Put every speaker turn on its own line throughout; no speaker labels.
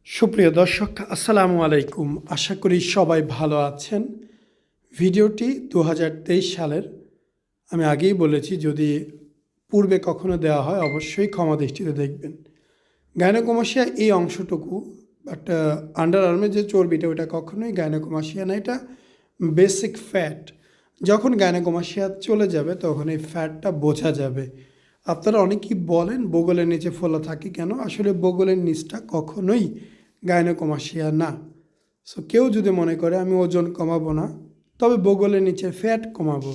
সুপ্রিয় দর্শক আসসালামু আলাইকুম। আশা করি সবাই ভালো আছেন। ভিডিওটি 2023 সালের। আমি আগেই বলেছি যদি পূর্বে কখনো দেওয়া হয় অবশ্যই ক্ষমা দৃষ্টিতে দেখবেন। গাইনোকোমাসিয়া এই অংশটুকু, বাট আন্ডার আর্মে যে চর্বিটা ওটা কখনোই গাইনোকোমাসিয়া না, এটা বেসিক ফ্যাট। যখন গাইনোকোমাসিয়া চলে যাবে তখন এই ফ্যাটটা বোঝা যাবে। আপনারা অনেকেই বলেন বগলের নিচে ফোলা থাকে কেন? আসলে বগলের নিচটা কখনোই গাইনোকোমাসিয়া না। সো কেউ যদি মনে করে আমি ওজন কমাবো না, তবে বগলের নিচে ফ্যাট কমাবো,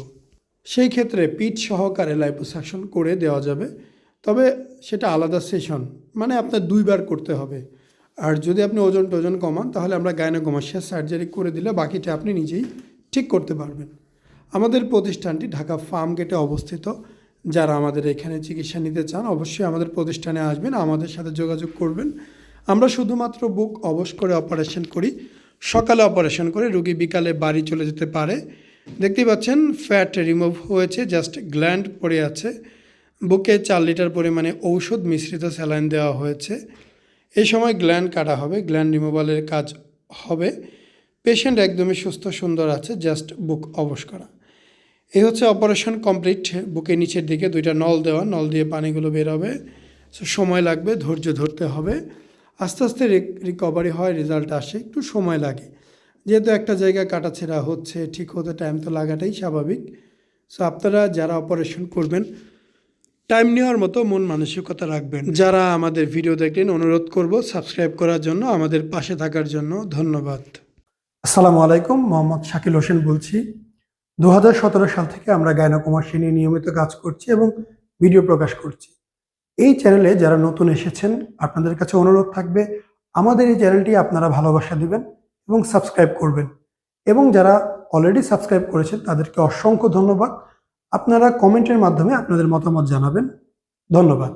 সেই ক্ষেত্রে পিঠ সহকারে লাইপোসাকশন করে দেওয়া যাবে। তবে সেটা আলাদা সেশন, মানে আপনার 2বার করতে হবে। আর যদি আপনি ওজন কমান তাহলে আমরা গাইনোকোমাসিয়া সার্জারি করে দিলে বাকিটা আপনি নিজেই ঠিক করতে পারবেন। আমাদের প্রতিষ্ঠানটি ঢাকা ফার্ম গেটে অবস্থিত। যারা আমাদের এখানে চিকিৎসা নিতে চান অবশ্যই আমাদের প্রতিষ্ঠানে আসবেন, আমাদের সাথে যোগাযোগ করবেন। আমরা শুধুমাত্র বুক অবশ করে অপারেশন করি। সকালে অপারেশন করে রোগী বিকালে বাড়ি চলে যেতে পারে। দেখতেই পাচ্ছেন ফ্যাট রিমুভ হয়েছে, জাস্ট গ্ল্যান্ড পড়ে আছে। বুকে 4 লিটার পরিমাণে ঔষধ মিশ্রিত স্যালাইন দেওয়া হয়েছে। এই সময় গ্ল্যান্ড কাটা হবে, গ্ল্যান্ড রিমুভালের কাজ হবে। পেশেন্ট একদমই সুস্থ সুন্দর আছে, জাস্ট বুক অবশ করা। এই হচ্ছে অপারেশন কমপ্লিট। বুকের নিচের দিকে 2টা নল দেওয়া, নল দিয়ে পানিগুলো বের হবে। সময় লাগবে, ধৈর্য ধরতে হবে। আস্তে আস্তে রিকভারি হয়, রেজাল্ট আসে, একটু সময় লাগে। যেহেতু একটা জায়গায় কাটাছেঁড়া হচ্ছে, ঠিক হতে টাইম তো লাগাটাই স্বাভাবিক। সো আপনারা যারা অপারেশন করবেন টাইম নেওয়ার মতো মন মানসিকতা রাখবেন। যারা আমাদের ভিডিও দেখলেন অনুরোধ করব সাবস্ক্রাইব করার জন্য, আমাদের পাশে থাকার জন্য। ধন্যবাদ। আসসালামু আলাইকুম, মোহাম্মদ শাকিল হোসেন বলছি। 2017 সাল থেকে আমরা গাইনোকোমাসিয়া নিয়ে নিয়মিত কাজ করছি এবং ভিডিও প্রকাশ করছি। এই চ্যানেলে যারা নতুন এসেছেন আপনাদের কাছে অনুরোধ থাকবে আমাদের এই চ্যানেলটি আপনারা ভালোবাসা দিবেন এবং সাবস্ক্রাইব করবেন। এবং যারা অলরেডি সাবস্ক্রাইব করেছেন তাদেরকে অসংখ্য ধন্যবাদ। আপনারা কমেন্টের মাধ্যমে আপনাদের মতামত জানাবেন। ধন্যবাদ।